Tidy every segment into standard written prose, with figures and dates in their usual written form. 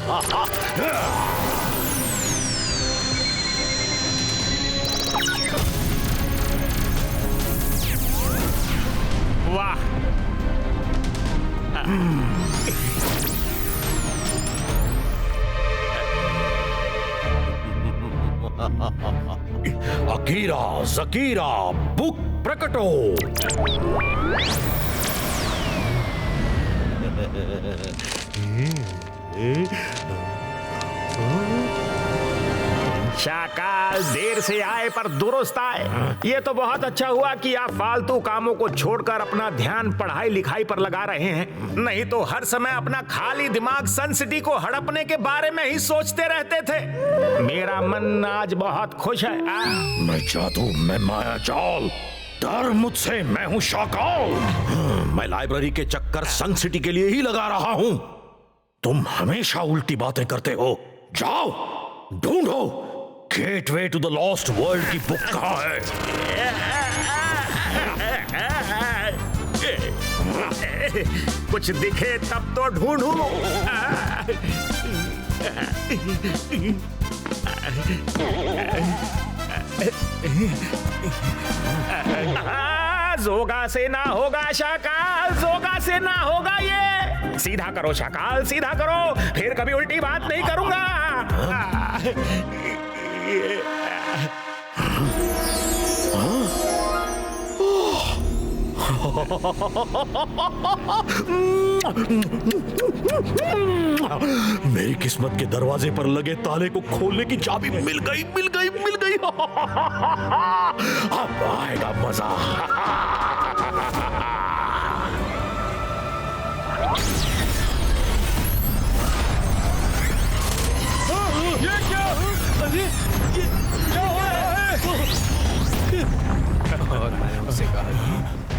वाह! अकीरा जकीरा बुक प्रकटो। शाकाल देर से आए पर दुरुस्त आए। ये तो बहुत अच्छा हुआ कि आप फालतू कामों को छोड़कर अपना ध्यान पढ़ाई लिखाई पर लगा रहे हैं, नहीं तो हर समय अपना खाली दिमाग सन सिटी को हड़पने के बारे में ही सोचते रहते थे। मेरा मन आज बहुत खुश है। मैं जादू, मैं माया जाल, डर मुझसे, मैं हूं शाकाल। मैं लाइब्रेरी के चक्कर सन सिटी के लिए ही लगा रहा हूं। तुम हमेशा उल्टी बातें करते हो। जाओ ढूंढो gateway to the lost world की बुक कहाँ है। कुछ दिखे तब तो ढूंढूं। जोगा से ना होगा शाकाल, जोगा से ना होगा ये। सीधा करो शाकाल, सीधा करो, फिर कभी उल्टी बात नहीं करूंगा। मेरी किस्मत के दरवाजे पर लगे ताले को खोलने की चाबी मिल गई, मिल गई, मिल गई। अब आएगा मजा। ये क्या? अरे ये क्या हो रहा है? और मैंने उससे कहा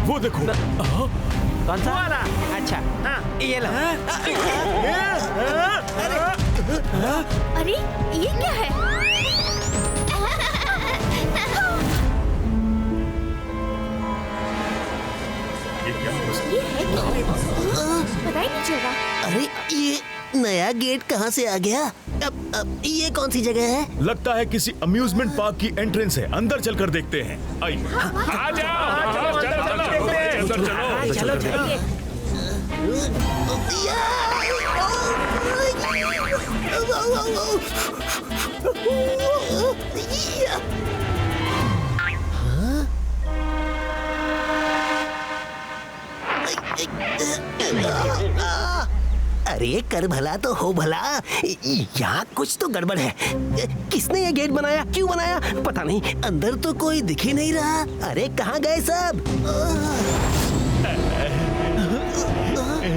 वो देखो। कौन सा वाला? अच्छा ये लो। अरे ये क्या है? ये है क्या? पता ही नहीं चला। अरे ये नया गेट कहाँ से आ गया? अब ये कौन सी जगह है? लगता है किसी अम्यूजमेंट पार्क की एंट्रेंस है। अंदर चलकर देखते हैं। आइए। आ जाओ, चलो चलो चलो चलो चलो। अरे कर भला तो हो भला, यहाँ कुछ तो गड़बड़ है। किसने ये गेट बनाया, क्यों बनाया पता नहीं। अंदर तो कोई दिख ही नहीं रहा। अरे कहाँ गए सब?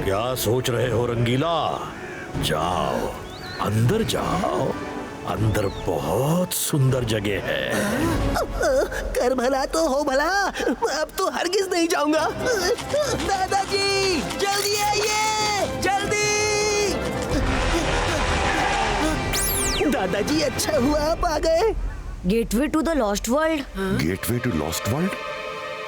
क्या सोच रहे हो रंगीला? जाओ अंदर जाओ, अंदर बहुत सुंदर जगह है। कर भला तो हो भला, अब तो हरगिज नहीं जाऊंगा। दादाजी जल्दी आइए, जल्दी। दादाजी अच्छा हुआ आप आ गए। Gateway to the lost world. Gateway to lost world?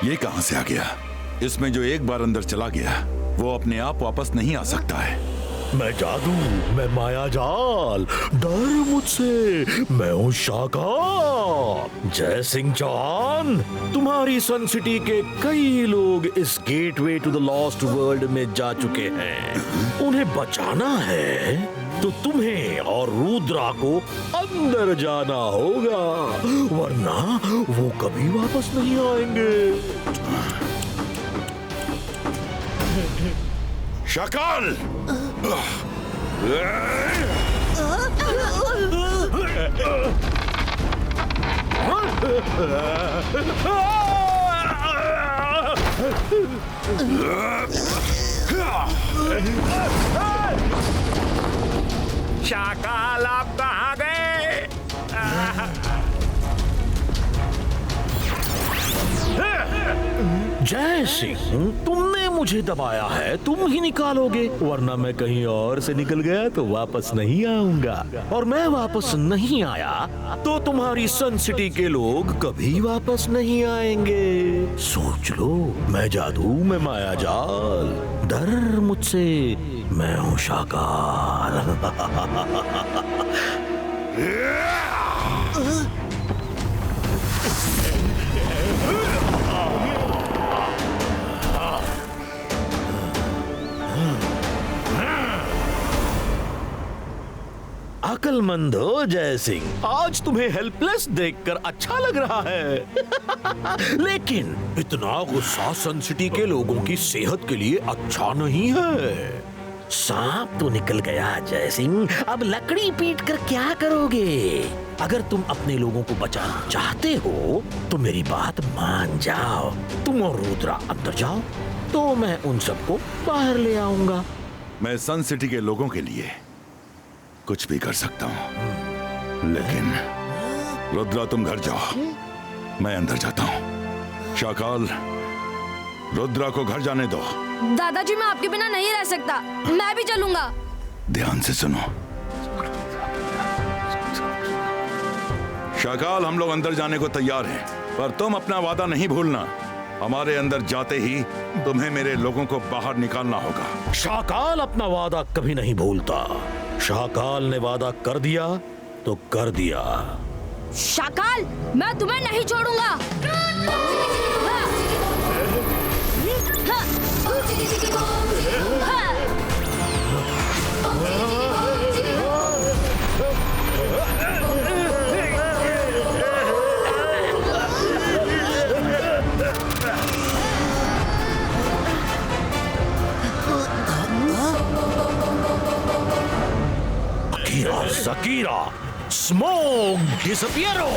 ये कहां से आ गया? इसमें जो एक बार अंदर चला गया वो अपने आप वापस नहीं आ सकता है। मैं जादू, मैं माया जाल, डर मुझसे, मैं हूँ शाकाल। जय सिंह चौहान, तुम्हारी सन सिटी के कई लोग इस gateway to the lost world में जा चुके हैं। उन्हें बचाना है तो तुम्हें और रुद्रा को अंदर जाना होगा, वरना वो कभी वापस नहीं आएंगे। शाकाल! शाकाल आप कहाँ गए? जय सिंह, तुमने मुझे दबाया है तुम ही निकालोगे, वरना मैं कहीं और से निकल गया तो वापस नहीं आऊंगा, और मैं वापस नहीं आया तो तुम्हारी सन सिटी के लोग कभी वापस नहीं आएंगे। सोच लो, मैं जादू, मैं माया जाल, डर मुझसे, मैं हूँ शाकाल। अकलमंद हो जय सिंह, आज तुम्हें हेल्पलेस देखकर अच्छा लग रहा है। लेकिन इतना गुस्सा सन सिटी के लोगों की सेहत के लिए अच्छा नहीं है। सांप तो निकल गया जय सिंह, अब लकड़ी पीट कर क्या करोगे? अगर तुम अपने लोगों को बचाना चाहते हो तो मेरी बात मान जाओ। तुम और रुद्रा अंदर जाओ तो मैं उन सबको बाहर ले आऊंगा। मैं सन सिटी के लोगों के लिए कुछ भी कर सकता हूँ, लेकिन रुद्रा तुम घर जाओ, मैं अंदर जाता हूँ। शाकाल, रुद्रा को घर जाने दो। दादाजी, मैं आपके बिना नहीं रह सकता, मैं भी चलूंगा। ध्यान से सुनो शाकाल, हम लोग अंदर जाने को तैयार हैं, पर तुम अपना वादा नहीं भूलना। हमारे अंदर जाते ही तुम्हें मेरे लोगों को बाहर निकालना होगा। शाकाल अपना वादा कभी नहीं भूलता। शाकाल ने वादा कर दिया तो कर दिया। शाकाल, मैं तुम्हें नहीं छोड़ूंगा। Shakira, smoke डिसपियरो।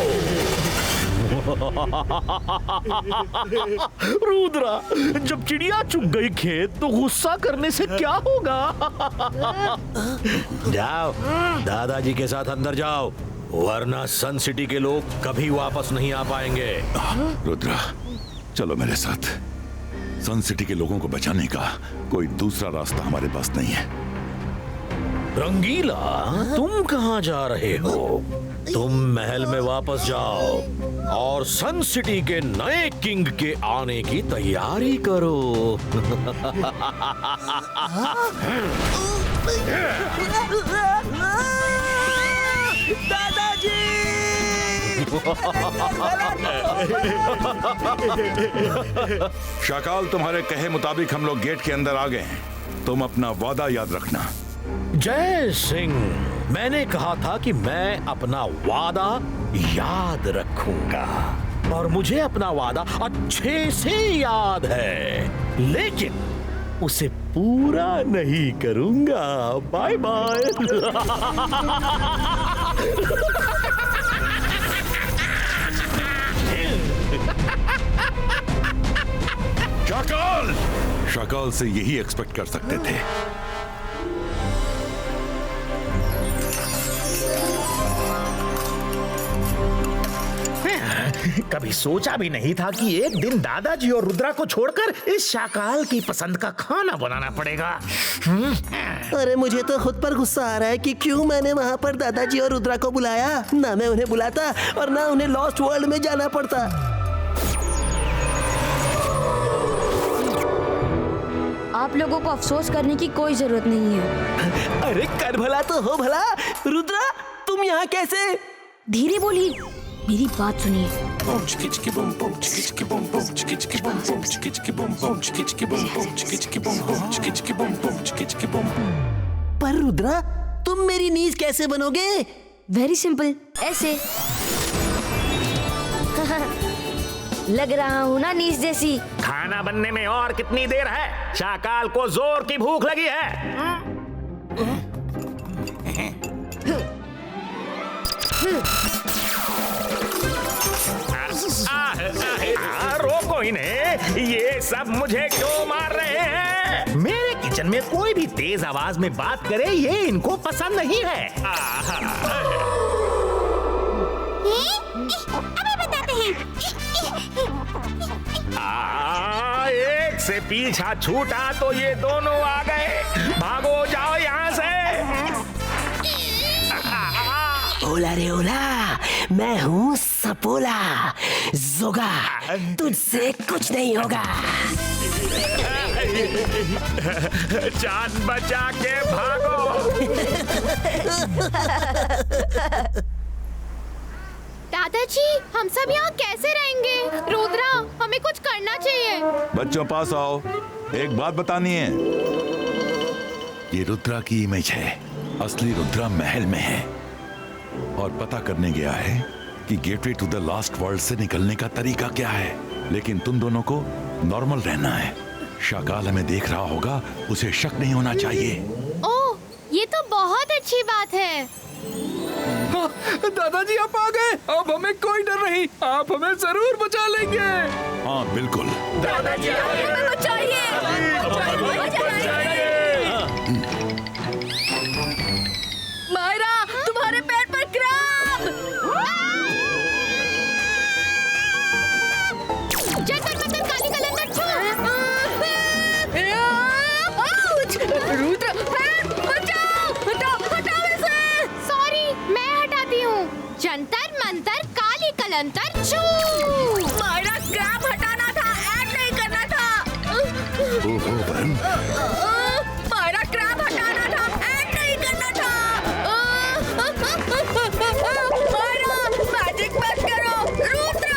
रुद्रा, जब चिड़िया चुग गई खेत तो गुस्सा करने से क्या होगा? जाओ, दादाजी के साथ अंदर जाओ, वरना सन सिटी के लोग कभी वापस नहीं आ पाएंगे। रुद्रा, चलो मेरे साथ। सन सिटी के लोगों को बचाने का कोई दूसरा रास्ता हमारे पास नहीं है। रंगीला, तुम कहाँ जा रहे हो? तुम महल में वापस जाओ और सन सिटी के नए किंग के आने की तैयारी करो। दादाजी! शाकाल, तुम्हारे कहे मुताबिक हम लोग गेट के अंदर आ गए हैं। तुम अपना वादा याद रखना। जय सिंह, मैंने कहा था कि मैं अपना वादा याद रखूंगा, और मुझे अपना वादा अच्छे से याद है, लेकिन उसे पूरा नहीं करूंगा। Bye bye. शाकाल! शाकाल से यही एक्सपेक्ट कर सकते थे। कभी सोचा भी नहीं था कि एक दिन दादाजी और रुद्रा को छोड़कर इस शाकाल की पसंद का खाना बनाना पड़ेगा। अरे मुझे तो खुद पर गुस्सा आ रहा है कि क्यों मैंने वहाँ पर दादाजी और रुद्रा को बुलाया। ना मैं उन्हें बुलाता और ना उन्हें लॉस्ट वर्ल्ड में जाना पड़ता। आप लोगों को अफसोस करने की कोई जरूरत नहीं है। अरे कर भला तो हो भला। रुद्रा, तुम यहाँ कैसे? धीरे बोलिए, मेरी बात सुनिए। पर रुद्रा, तुम मेरी नीज कैसे बनोगे? वेरी सिंपल, ऐसे। लग रहा हूँ ना नीज जैसी। खाना बनने में और कितनी देर है? शाकाल को जोर की भूख लगी है। रोको इन्हें, ये सब मुझे क्यों मार रहे हैं? मेरे किचन में कोई भी तेज आवाज में बात करे ये इनको पसंद नहीं है। अभी बताते हैं। एक से पीछा छूटा तो ये दोनों आ गए। भागो, जाओ यहाँ से। ओला रे ओला, मैं हूँ सपोला जोगा, तुझसे कुछ नहीं होगा। जान बचा के भागो। दादाजी, हम सब यहाँ कैसे रहेंगे? रुद्रा, हमें कुछ करना चाहिए। बच्चों पास आओ, एक बात बतानी है। ये रुद्रा की इमेज है, असली रुद्रा महल में है और पता करने गया है कि gateway to the lost world से निकलने का तरीका क्या है। लेकिन तुम दोनों को नॉर्मल रहना है। शाकाल हमें देख रहा होगा, उसे शक नहीं होना चाहिए। ओह, ये तो बहुत अच्छी बात है। दादाजी आप आ गए, अब हमें कोई डर नहीं, आप हमें जरूर बचा लेंगे। हाँ बिल्कुल। दादाजी हमें बचाइए। मायरा, तुम्हारे पैर पर क्रैब। जंतर मंतर काली कलंदर छू। रुद्र, बचाओ, हटाओ इसे। सॉरी, मैं हटाती हूँ। जंतर मंतर काली कलंतर छू। मायरा, क्रैब हटाना था, ऐड नहीं करना था। ओहो बहन, मायरा, क्रैब हटाना था, ऐड नहीं करना था। मायरा, मैजिक मत करो। रुद्र,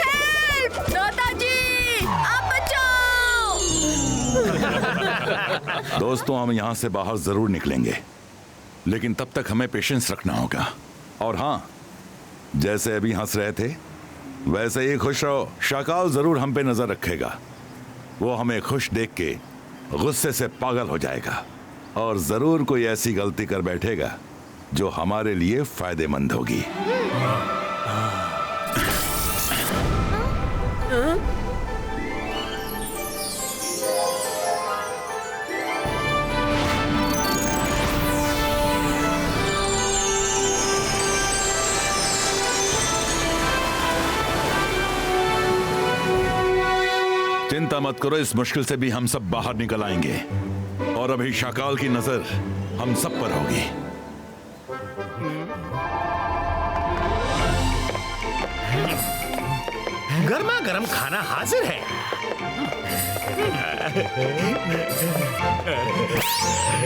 हेल्प। दादाजी, आप बचाओ। दोस्तों हम यहाँ से बाहर जरूर निकलेंगे, लेकिन तब तक हमें पेशेंस रखना होगा। और हाँ, जैसे अभी हंस रहे थे वैसे ही खुश रहो। शाकाल जरूर हम पे नजर रखेगा। वो हमें खुश देख के गुस्से से पागल हो जाएगा और जरूर कोई ऐसी गलती कर बैठेगा जो हमारे लिए फायदेमंद होगी। चिंता मत करो, इस मुश्किल से भी हम सब बाहर निकल आएंगे। और अभी शाकाल की नजर हम सब पर होगी। गर्मा गर्म खाना हाजिर है।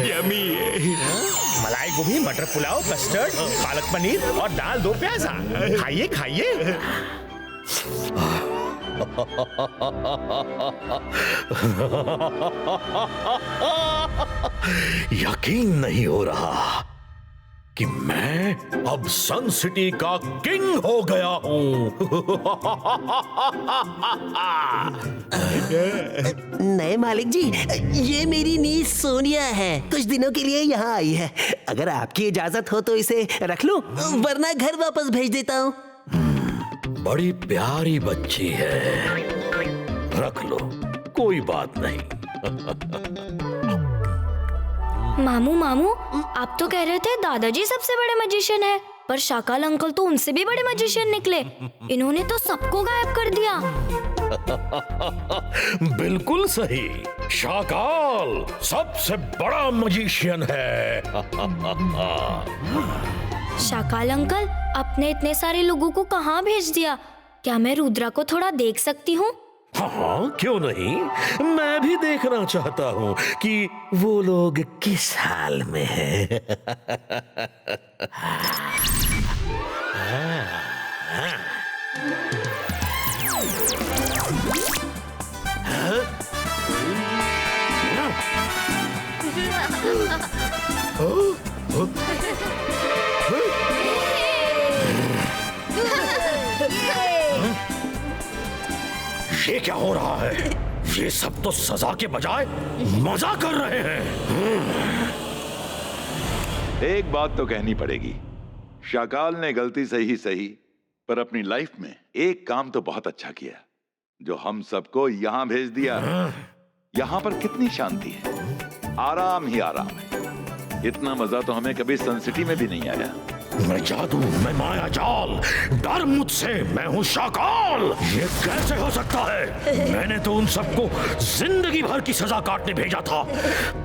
यम्मी। मलाई गोभी, मटर पुलाव, कस्टर्ड, पालक पनीर और दाल दो प्याजा। खाइए खाइए। यकीन नहीं हो रहा कि मैं अब सन सिटी का किंग हो गया हूं। नए मालिक जी, ये मेरी नीस सोनिया है, कुछ दिनों के लिए यहाँ आई है। अगर आपकी इजाजत हो तो इसे रख लूं, वरना घर वापस भेज देता हूँ। बड़ी प्यारी बच्ची है, रख लो, कोई बात नहीं। मामू मामू, आप तो कह रहे थे दादाजी सबसे बड़े मैजिशियन है, पर शाकाल अंकल तो उनसे भी बड़े मैजिशियन निकले। इन्होंने तो सबको गायब कर दिया। बिल्कुल सही, शाकाल सबसे बड़ा मैजिशियन है। शाकाल अंकल, आपने इतने सारे लोगों को कहाँ भेज दिया? क्या मैं रुद्रा को थोड़ा देख सकती हूँ? हाँ, क्यों नहीं, मैं भी देखना चाहता हूँ कि वो लोग किस हाल में हैं। ये क्या हो रहा है? ये सब तो सजा के बजाय मजा कर रहे हैं। एक बात तो कहनी पड़ेगी, शाकाल ने गलती से ही सही पर अपनी लाइफ में एक काम तो बहुत अच्छा किया, जो हम सबको यहाँ भेज दिया। यहाँ पर कितनी शांति है, आराम ही आराम है। इतना मजा तो हमें कभी सन सिटी में भी नहीं आया। मैं जादू, मैं माया जाल, डर मुझसे, मैं हूँ शाकाल। ये कैसे हो सकता है? मैंने तो उन सबको जिंदगी भर की सजा काटने भेजा था,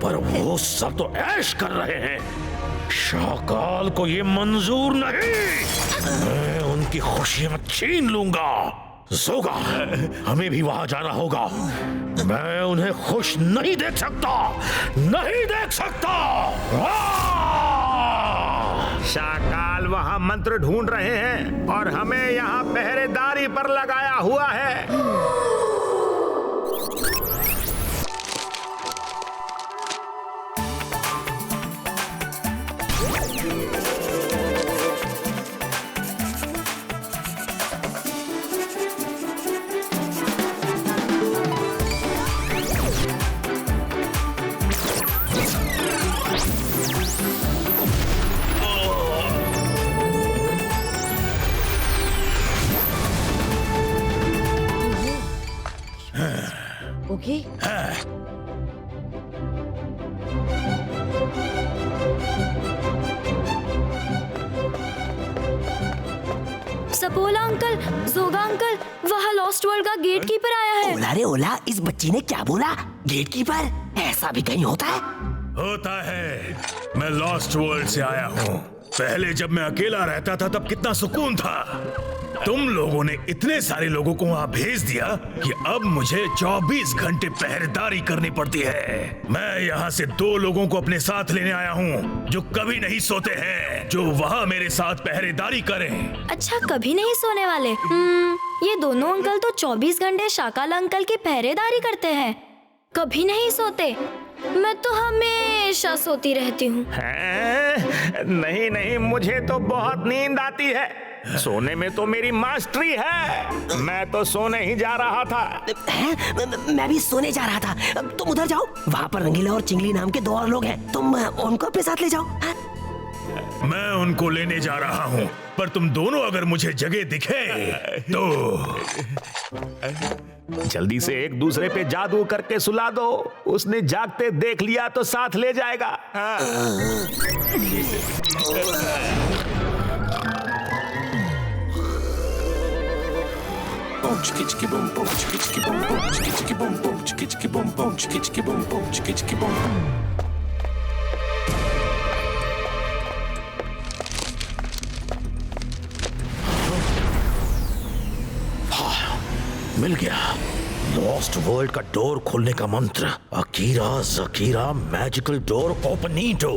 पर वो सब तो ऐश कर रहे हैं। शाकाल को ये मंजूर नहीं। मैं उनकी खुशियां छीन लूंगा। जोगा, हमें भी वहां जाना होगा। मैं उन्हें खुश नहीं देख सकता, नहीं देख सकता। शाकाल वहाँ मंत्र ढूंढ रहे हैं और हमें यहाँ पहरेदारी पर लगाया हुआ है। ओके। सपोला अंकल, जोगा अंकल, वहाँ लॉस्ट वर्ल्ड का गेट कीपर आया है। ओला रे ओला, इस बच्ची ने क्या बोला? Gate keeper? ऐसा भी कहीं होता है? होता है। मैं लॉस्ट वर्ल्ड से आया हूँ। पहले जब मैं अकेला रहता था तब कितना सुकून था। तुम लोगों ने इतने सारे लोगों को वहाँ भेज दिया कि अब मुझे 24 घंटे पहरेदारी करनी पड़ती है। मैं यहाँ से 2 लोगों को अपने साथ लेने आया हूँ जो कभी नहीं सोते हैं, जो वहाँ मेरे साथ पहरेदारी करें। अच्छा, कभी नहीं सोने वाले। ये दोनों अंकल तो 24 घंटे शाकाल अंकल की पहरेदारी करते हैं, कभी नहीं सोते। मैं तो हमेशा सोती रहती हूँ। नहीं नहीं, मुझे तो बहुत नींद आती है। सोने में तो मेरी मास्टरी है। मैं तो सोने ही जा रहा था। मैं भी सोने जा रहा था। तुम उधर जाओ, वहाँ पर रंगीला और चिंगली नाम के 2 और लोग हैं। तुम उनको अपने साथ ले जाओ। मैं उनको लेने जा रहा हूँ, पर तुम दोनों अगर मुझे जगह दिखे तो जल्दी से एक दूसरे पे जादू करके सुला दो। उसने जागते देख लिया तो साथ ले जाएगा। मिल गया। लॉस्ट वर्ल्ड का डोर खोलने का मंत्र, अकीरा जकीरा मैजिकल डोर ओपनीटो।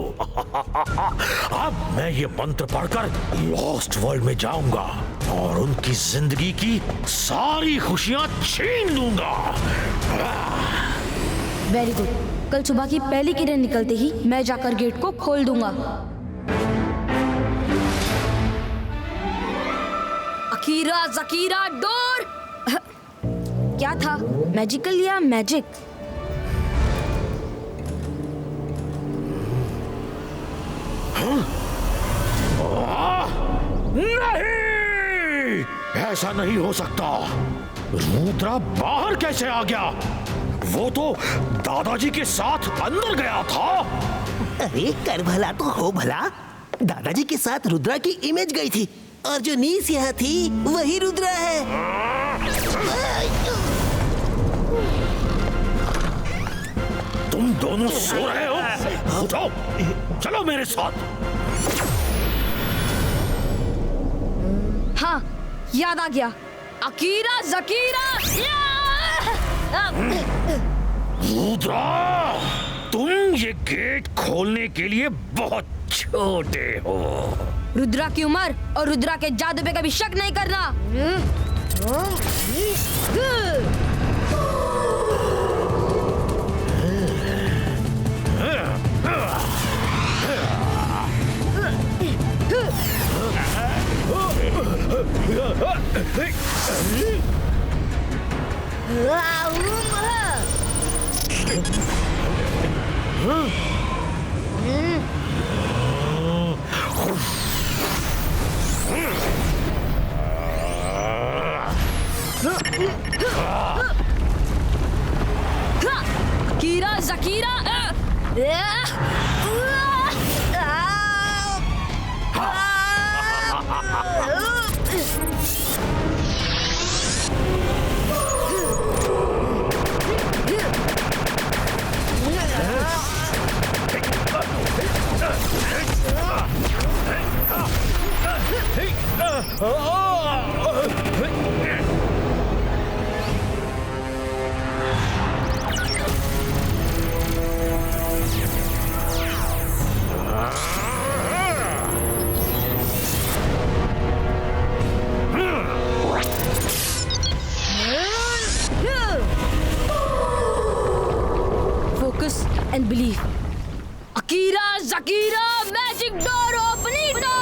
अब मैं ये मंत्र पढ़कर लॉस्ट वर्ल्ड में जाऊंगा और उनकी जिंदगी की सारी खुशियां छीन लूंगा। Very good. कल सुबह की पहली किरण निकलते ही मैं जाकर गेट को खोल दूंगा। अकीरा जकीरा डोर। क्या था, मैजिकल या मैजिक? नहीं, ऐसा नहीं हो सकता। रुद्रा बाहर कैसे आ गया? वो तो दादाजी के साथ अंदर गया था। अरे कर भला तो हो भला। दादाजी के साथ रुद्रा की इमेज गई थी और जो नीस यहाँ थी वही रुद्रा है। तुम दोनों सो रहे हो? उठो, चलो मेरे साथ। हाँ, याद आ गया। अकीरा जकीरा। रुद्रा, तुम ये गेट खोलने के लिए बहुत छोटे हो। रुद्रा की उम्र और रुद्रा के जादू पे कभी शक नहीं करना। कीरा जकीरा। And believe. अकीरा जकीरा मैजिक डोर ओपनिटो।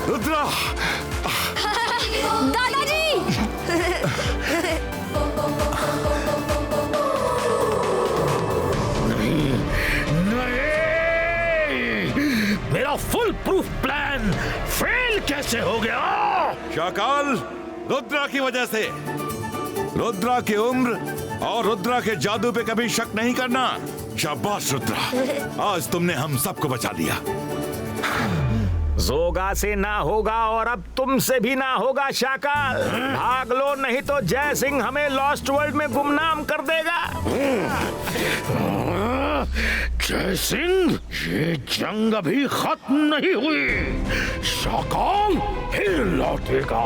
रुद्रा, दादाजी। मेरा फुल प्रूफ प्लान फेल कैसे हो गया? शाकाल, रुद्रा की वजह से। रुद्रा की उम्र और रुद्रा के जादू पे कभी शक नहीं करना। शाबाश रुद्रा, आज तुमने हम सबको बचा लिया। जोगा से ना होगा और अब तुमसे भी ना होगा शाकाल। भाग लो, नहीं तो जय सिंह हमें लॉस्ट वर्ल्ड में गुमनाम कर देगा। जय सिंह, ये जंग अभी खत्म नहीं हुई। शाकाल फिर लौटेगा।